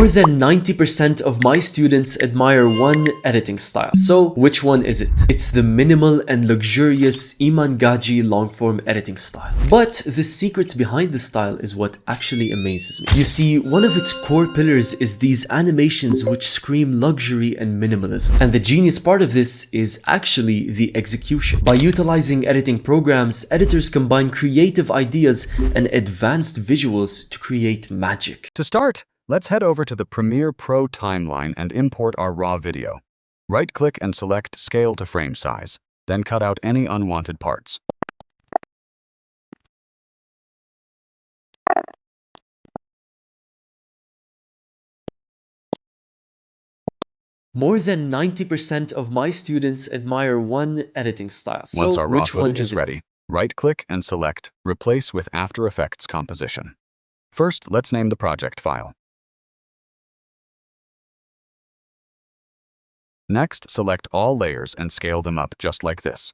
More than 90% of my students admire one editing style. So which one is it? It's the minimal and luxurious Imangaji longform editing style. But the secret behind the style is what actually amazes me. You see, one of its core pillars is these animations which scream luxury and minimalism. And the genius part of this is actually the execution. By utilizing editing programs, editors combine creative ideas and advanced visuals to create magic. To start, let's head over to the Premiere Pro timeline and import our raw video. Right-click and select Scale to Frame Size, then cut out any unwanted parts. More than 90% of my students admire one editing style. So Once our raw which one footage is ready, right-click and select Replace with After Effects Composition. First, let's name the project file. Next, select all layers and scale them up just like this.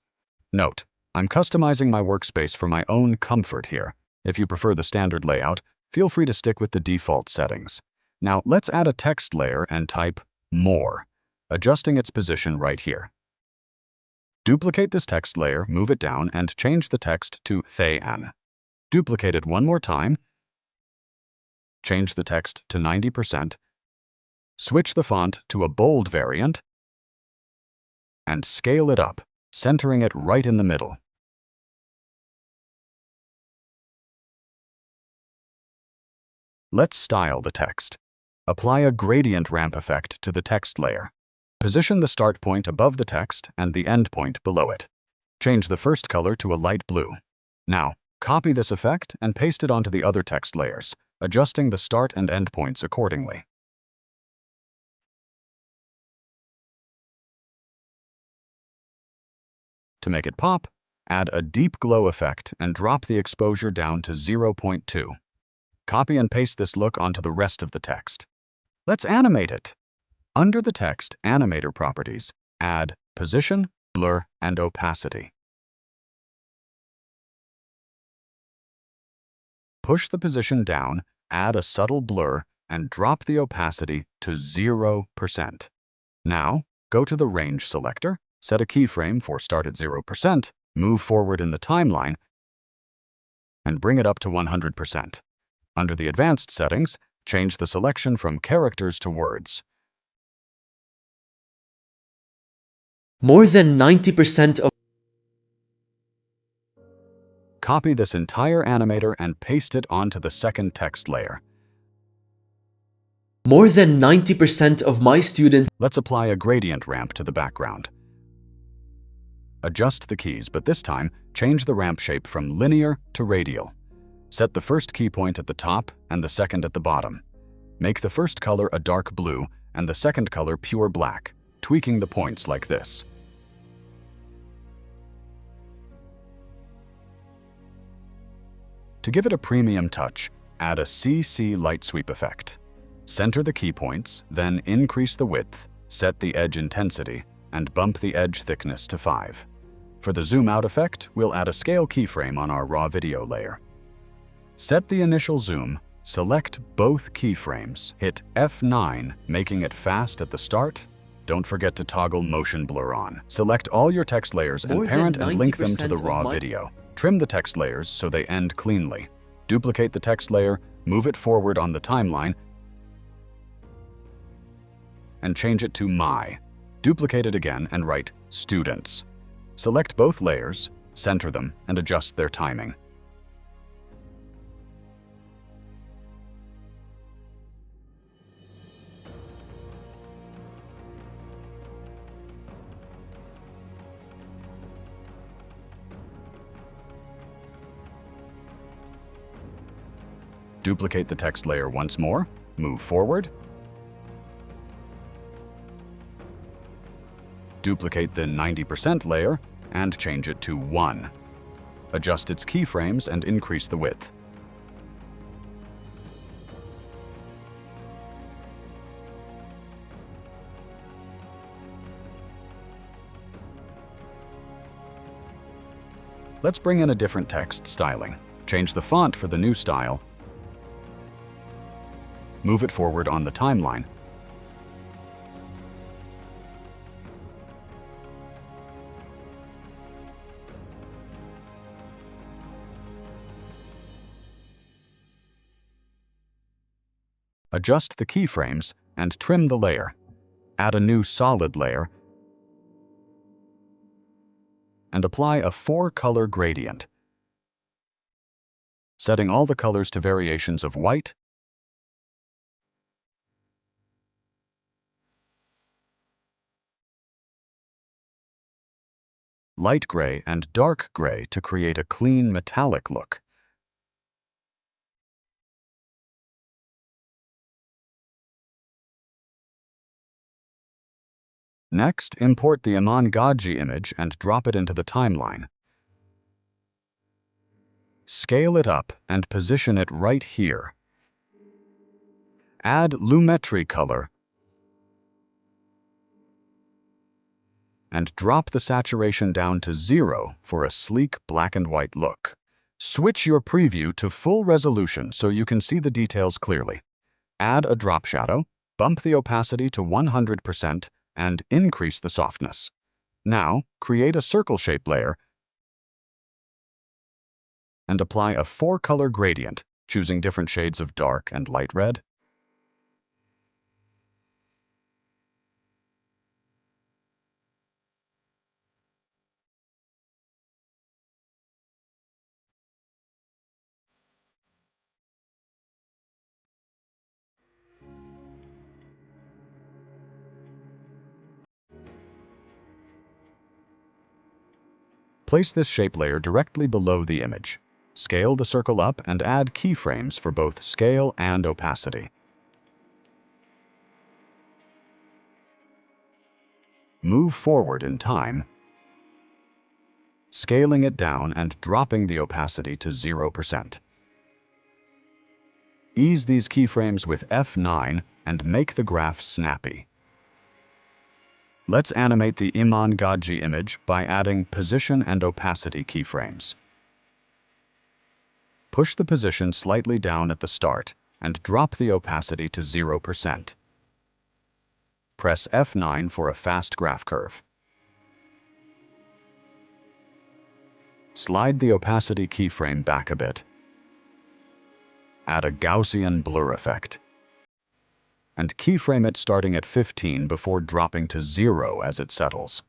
Note, I'm customizing my workspace for my own comfort here. If you prefer the standard layout, feel free to stick with the default settings. Now, let's add a text layer and type More, adjusting its position right here. Duplicate this text layer, move it down, and change the text to Thayan. Duplicate it one more time, change the text to 90%, switch the font to a bold variant, and scale it up, centering it right in the middle. Let's style the text. Apply a gradient ramp effect to the text layer. Position the start point above the text and the end point below it. Change the first color to a light blue. Now, copy this effect and paste it onto the other text layers, adjusting the start and end points accordingly. To make it pop, add a deep glow effect and drop the exposure down to 0.2. Copy and paste this look onto the rest of the text. Let's animate it. Under the text Animator properties, add Position, Blur, and Opacity. Push the position down, add a subtle blur, and drop the opacity to 0%. Now, go to the Range selector, set a keyframe for start at 0%, move forward in the timeline, and bring it up to 100%. Under the Advanced settings, change the selection from characters to words. More than 90% of Copy this entire animator and paste it onto the second text layer. More than 90% of my students Let's apply a gradient ramp to the background. Adjust the keys, but this time, change the ramp shape from linear to radial. Set the first key point at the top and the second at the bottom. Make the first color a dark blue and the second color pure black, tweaking the points like this. To give it a premium touch, add a CC light sweep effect. Center the key points, then increase the width, set the edge intensity, and bump the edge thickness to 5. For the zoom out effect, we'll add a scale keyframe on our raw video layer. Set the initial zoom, select both keyframes, hit F9, making it fast at the start. Don't forget to toggle motion blur on. Select all your text layers and parent and link them to the raw video. Trim the text layers so they end cleanly. Duplicate the text layer, move it forward on the timeline, and change it to My. Duplicate it again and write Students. Select both layers, center them, and adjust their timing. Duplicate the text layer once more, move forward. Duplicate the 90% layer and change it to 1. Adjust its keyframes and increase the width. Let's bring in a different text styling. Change the font for the new style. Move it forward on the timeline. Adjust the keyframes and trim the layer. Add a new solid layer and apply a 4-color gradient, setting all the colors to variations of white, light gray, and dark gray to create a clean metallic look. Next, import the Iman Gaji image and drop it into the timeline. Scale it up and position it right here. Add Lumetri color and drop the saturation down to 0 for a sleek black and white look. Switch your preview to full resolution so you can see the details clearly. Add a drop shadow, bump the opacity to 100%, and increase the softness. Now, create a circle shape layer and apply a 4-color gradient, choosing different shades of dark and light red. Place this shape layer directly below the image. Scale the circle up and add keyframes for both scale and opacity. Move forward in time, scaling it down and dropping the opacity to 0%. Ease these keyframes with F9 and make the graph snappy. Let's animate the Iman Gaji image by adding position and opacity keyframes. Push the position slightly down at the start and drop the opacity to 0%. Press F9 for a fast graph curve. Slide the opacity keyframe back a bit. Add a Gaussian blur effect. And keyframe it starting at 15 before dropping to 0 as it settles.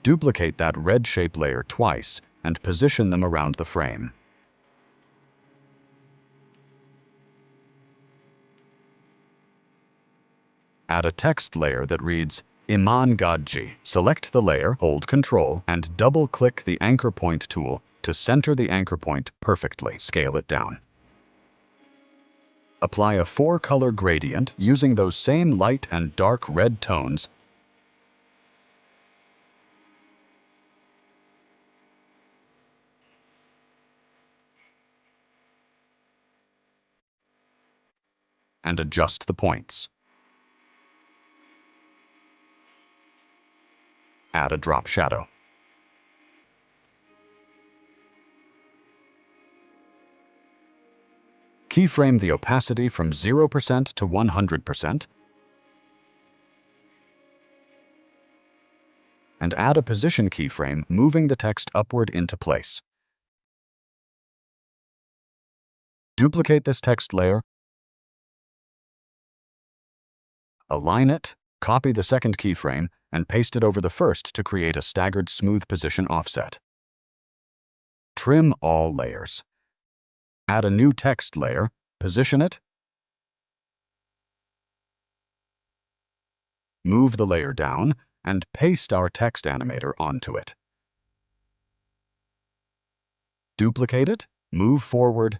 Duplicate that red shape layer twice and position them around the frame. Add a text layer that reads Iman Gaji. Select the layer, hold Ctrl, and double-click the anchor point tool to center the anchor point perfectly. Scale it down. Apply a 4-color gradient using those same light and dark red tones and adjust the points. Add a drop shadow. Keyframe the opacity from 0% to 100%, and add a position keyframe, moving the text upward into place. Duplicate this text layer, align it, copy the second keyframe, and paste it over the first to create a staggered smooth position offset. Trim all layers. Add a new text layer, position it, move the layer down, and paste our text animator onto it. Duplicate it, move forward,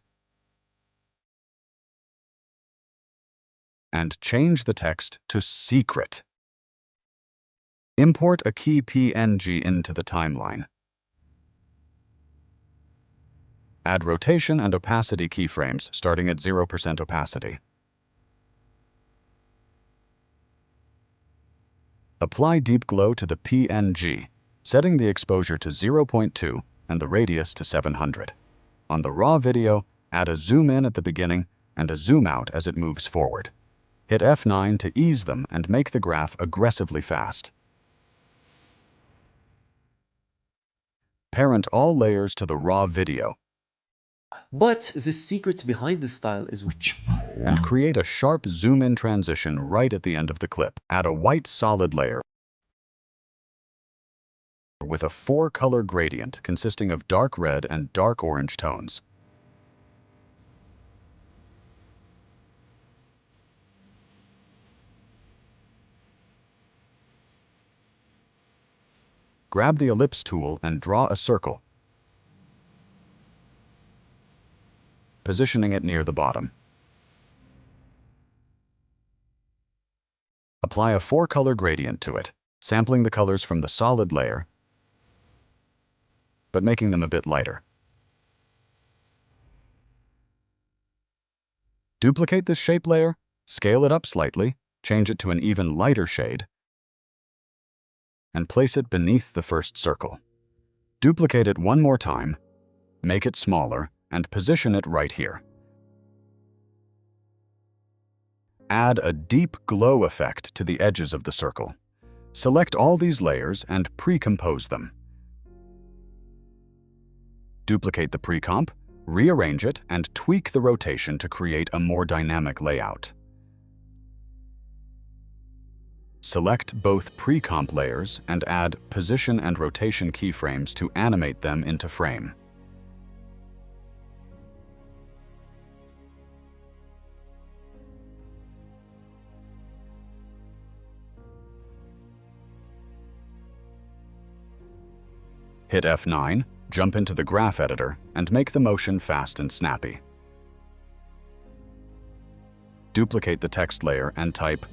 and change the text to secret. Import a key PNG into the timeline. Add rotation and opacity keyframes starting at 0% opacity. Apply deep glow to the PNG, setting the exposure to 0.2 and the radius to 700. On the raw video, Add a zoom in at the beginning and a zoom out as it moves forward. Hit F9 to ease them and make the graph aggressively fast. Parent all layers to the raw video But the secret behind this style is which? and create a sharp zoom-in transition right at the end of the clip. Add a white solid layer with a 4-color gradient consisting of dark red and dark orange tones. Grab the ellipse tool and draw a circle, positioning it near the bottom. Apply a 4-color gradient to it, sampling the colors from the solid layer, but making them a bit lighter. Duplicate this shape layer, scale it up slightly, change it to an even lighter shade, and place it beneath the first circle. Duplicate it one more time, make it smaller, and position it right here. Add a deep glow effect to the edges of the circle. Select all these layers and pre-compose them. Duplicate the pre-comp, rearrange it, and tweak the rotation to create a more dynamic layout. Select both pre-comp layers and add position and rotation keyframes to animate them into frame. Hit F9, jump into the graph editor, and make the motion fast and snappy. Duplicate the text layer and type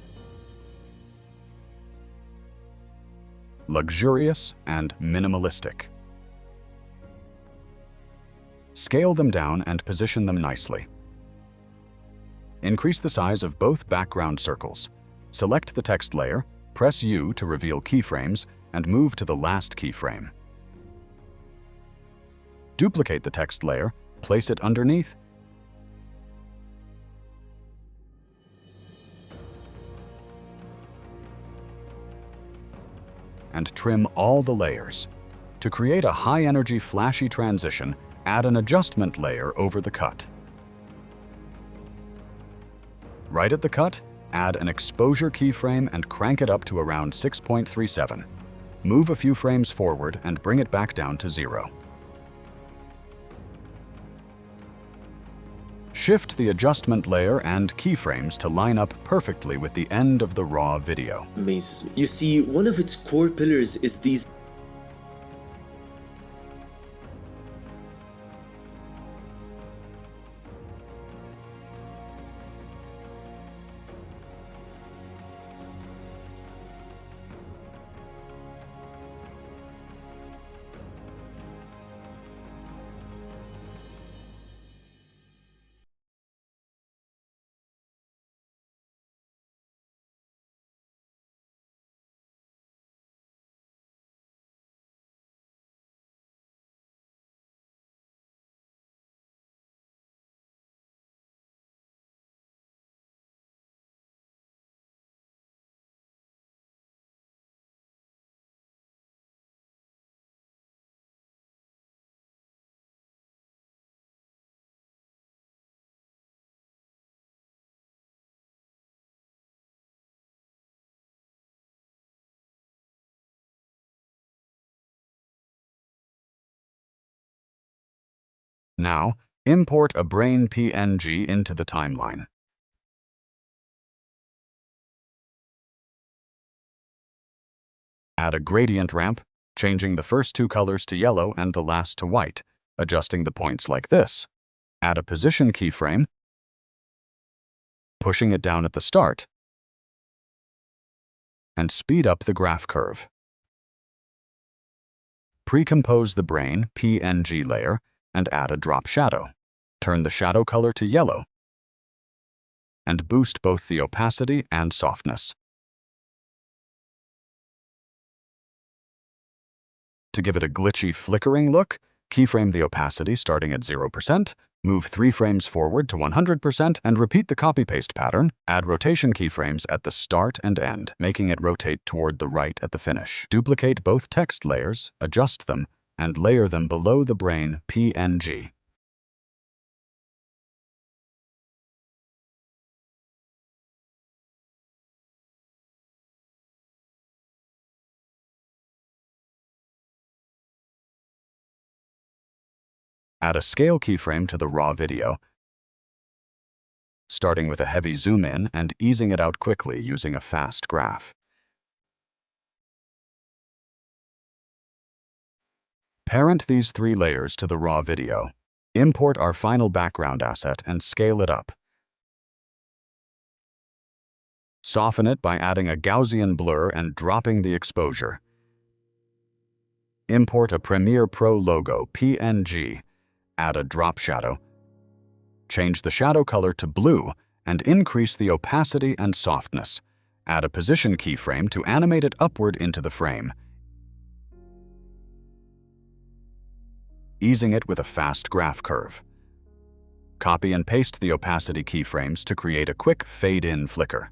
luxurious and minimalistic. Scale them down and position them nicely. Increase the size of both background circles. Select the text layer, press U to reveal keyframes, and move to the last keyframe. Duplicate the text layer, place it underneath, and trim all the layers. To create a high-energy, flashy transition, add an adjustment layer over the cut. Right at the cut, add an exposure keyframe and crank it up to around 6.37. Move a few frames forward and bring it back down to 0. Shift the adjustment layer and keyframes to line up perfectly with the end of the raw video. Amazes me. You see, one of its core pillars is these Now, import a brain PNG into the timeline. Add a gradient ramp, changing the first 2 colors to yellow and the last to white, adjusting the points like this. Add a position keyframe, pushing it down at the start, and speed up the graph curve. Pre-compose the brain PNG layer and add a drop shadow. Turn the shadow color to yellow and boost both the opacity and softness. To give it a glitchy, flickering look, keyframe the opacity starting at 0% Move 3 frames forward to 100% and repeat the copy-paste pattern. Add rotation keyframes at the start and end, making it rotate toward the right at the finish. Duplicate both text layers, adjust them, and layer them below the brain PNG. Add a scale keyframe to the raw video, starting with a heavy zoom in and easing it out quickly using a fast graph. Parent these 3 layers to the raw video. Import our final background asset and scale it up. Soften it by adding a Gaussian blur and dropping the exposure. Import a Premiere Pro logo PNG. Add a drop shadow. Change the shadow color to blue and increase the opacity and softness. Add a position keyframe to animate it upward into the frame, easing it with a fast graph curve. Copy and paste the opacity keyframes to create a quick fade-in flicker.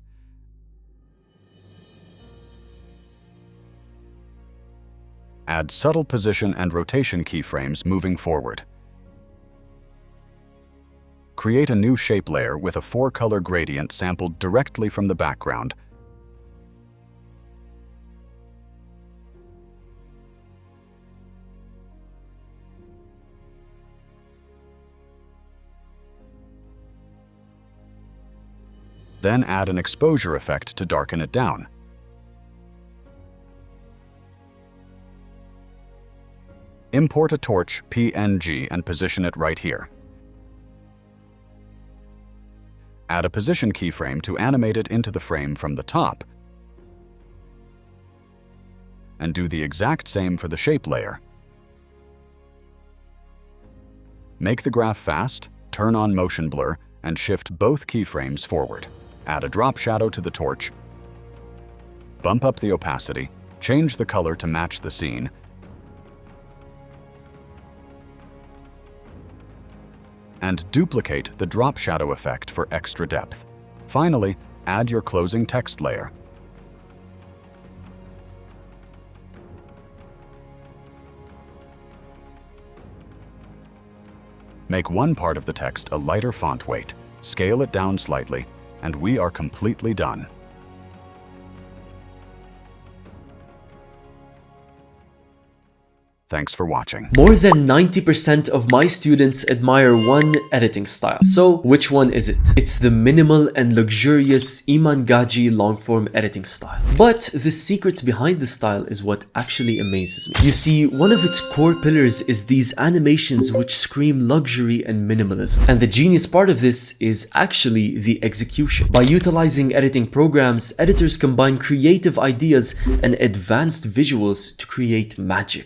Add subtle position and rotation keyframes moving forward. Create a new shape layer with a 4-color gradient sampled directly from the background. Then add an exposure effect to darken it down. Import a torch PNG and position it right here. Add a position keyframe to animate it into the frame from the top. And do the exact same for the shape layer. Make the graph fast, turn on motion blur, and shift both keyframes forward. Add a drop shadow to the torch. Bump up the opacity, change the color to match the scene, and duplicate the drop shadow effect for extra depth. Finally, add your closing text layer. Make one part of the text a lighter font weight, scale it down slightly, and we are completely done. Thanks for watching. More than 90% of my students admire one editing style. So which one is it? It's the minimal and luxurious Imangaji longform editing style. But the secrets behind the style is what actually amazes me. You see, one of its core pillars is these animations which scream luxury and minimalism. And the genius part of this is actually the execution. By utilizing editing programs, editors combine creative ideas and advanced visuals to create magic.